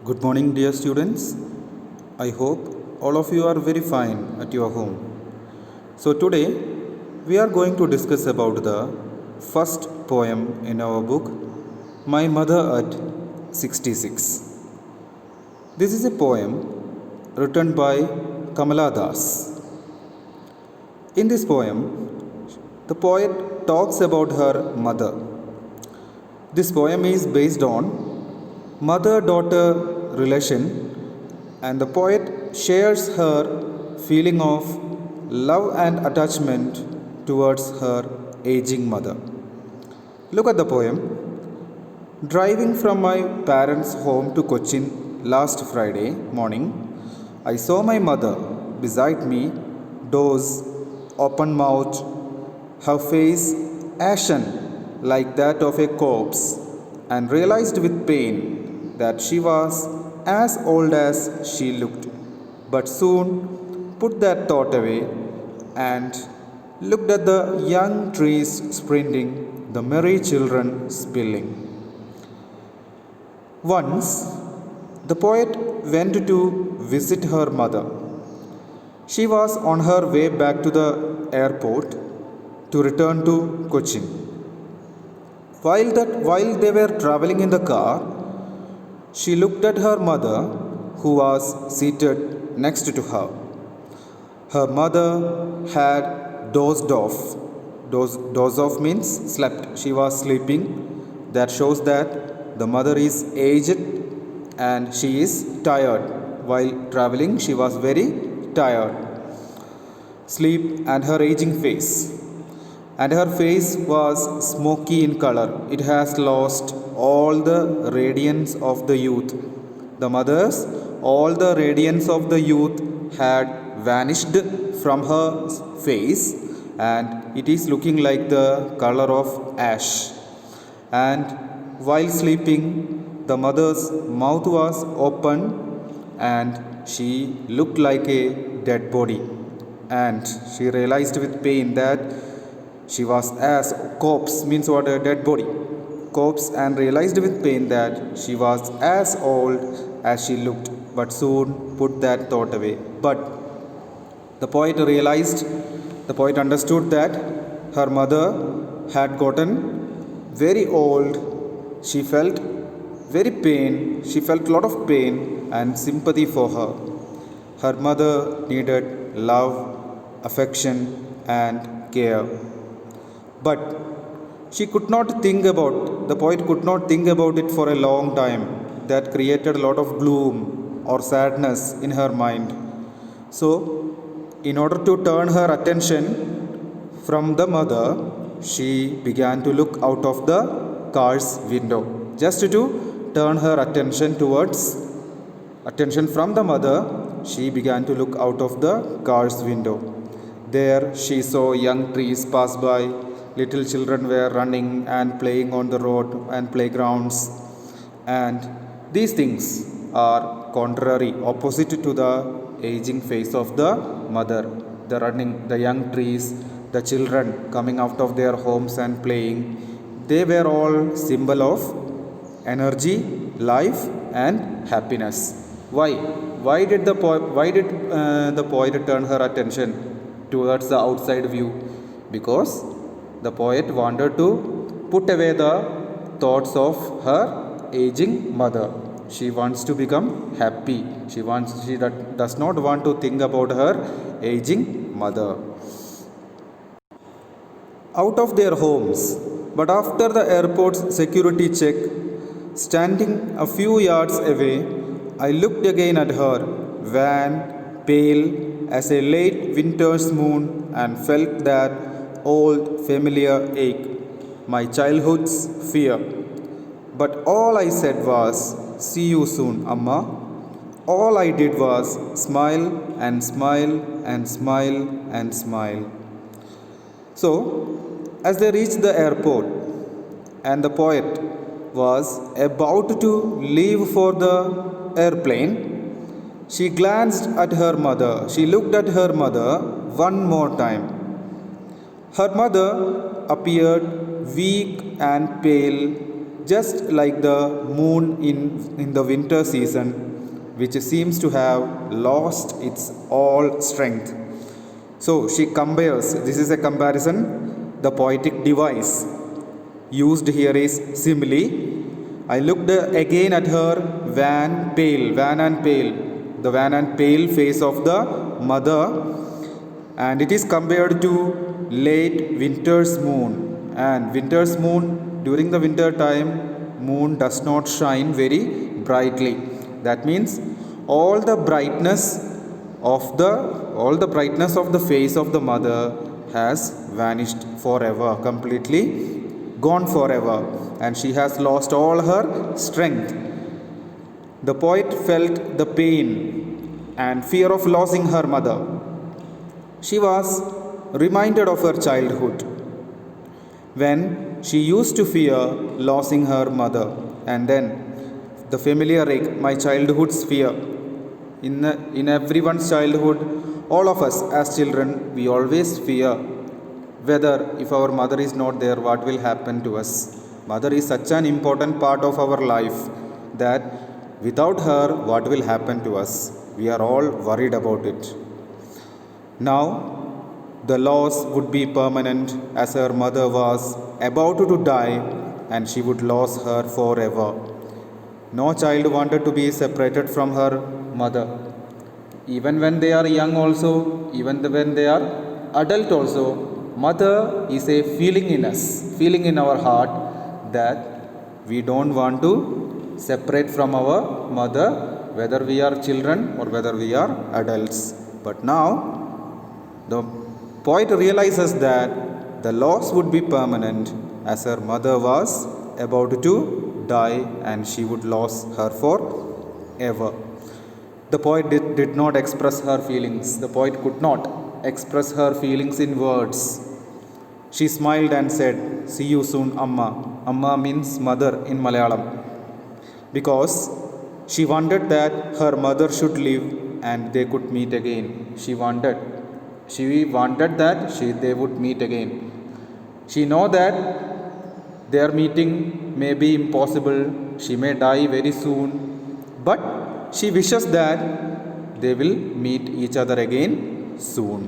Good morning, dear students. I hope all of you are very fine at your home. So, today we are going to discuss about the first poem in our book, My Mother at 66. This is a poem written by Kamala Das. In this poem, the poet talks about her mother. This poem is based on mother daughter relation, and the poet shares her feeling of love and attachment towards her aging mother. Look at the poem. Driving from my parents' home to Cochin last Friday morning, I saw my mother beside me, doze, open mouthed, her face ashen like that of a corpse, and realized with pain that she was as old as she looked, but soon put that thought away and looked at the young trees sprinting, the merry children spilling. Once, the poet went to visit her mother. She was on her way back to the airport to return to Cochin. While they were traveling in the car, she looked at her mother, who was seated next to her. Her mother had dozed off. Doze off means slept. She was sleeping. That shows that the mother is aged and she is tired. While traveling, she was very tired. Sleep and her aging face. And her face was smoky in color. It has lost all the radiance of the youth. The mother's, all the radiance of the youth had vanished from her face, and it is looking like the color of ash. And while sleeping, the mother's mouth was open and she looked like a dead body. And she realized with pain that she was as corpse means what, a dead body. Corpse, and realized with pain that she was as old as she looked, but soon put that thought away. But the poet understood that her mother had gotten very old. She felt very pain. She felt a lot of pain and sympathy for her. Her mother needed love, affection, and care. But she could not think about, the poet could not think about it for a long time. That created a lot of gloom or sadness in her mind. So, in order to turn her attention from the mother, she began to look out of the car's window. Just to turn her attention from the mother, she began to look out of the car's window. There she saw young trees pass by. Little children were running and playing on the road and playgrounds. And these things are contrary, opposite to the aging face of the mother. The running, the young trees, the children coming out of their homes and playing, they were all symbol of energy, life, and happiness. Why? Why did the poet turn her attention towards the outside view? Because the poet wanted to put away the thoughts of her aging mother. She wants to become happy. She does not want to think about her aging mother. Out of their homes, but after the airport's security check, standing a few yards away, I looked again at her, wan, pale as a late winter's moon, and felt that old familiar ache, my childhood's fear. But all I said was, "See you soon, Amma." All I did was smile and smile and smile and smile. So, as they reached the airport and the poet was about to leave for the airplane, she glanced at her mother. She looked at her mother one more time. Her mother appeared weak and pale just like the moon in the winter season, which seems to have lost its all strength. So she compares, this is a comparison, the poetic device used here is simile. I looked again at her wan and pale, the wan and pale face of the mother, and it is compared to late winter's moon. And winter's moon, during the winter time, moon does not shine very brightly. That means all the brightness of the face of the mother has vanished forever, completely gone forever, and she has lost all her strength. The poet felt the pain and fear of losing her mother. She was reminded of her childhood, when she used to fear losing her mother, and then the familiar ache, my childhood's fear. In everyone's childhood, all of us as children, we always fear whether if our mother is not there, what will happen to us. Mother is such an important part of our life that without her, what will happen to us? We are all worried about it. Now, the loss would be permanent, as her mother was about to die and she would lose her forever. No child wanted to be separated from her mother. Even when they are young also, even when they are adult also, mother is a feeling in us, feeling in our heart, that we don't want to separate from our mother, whether we are children or whether we are adults. But now, the poet realizes that the loss would be permanent, as her mother was about to die and she would lose her forever. The poet did not express her feelings. The poet could not express her feelings in words. She smiled and said, "See you soon, Amma." Amma means mother in Malayalam, because she wanted that her mother should live and they could meet again. She wanted that they would meet again. She know that their meeting may be impossible. She may die very soon, but she wishes that they will meet each other again soon.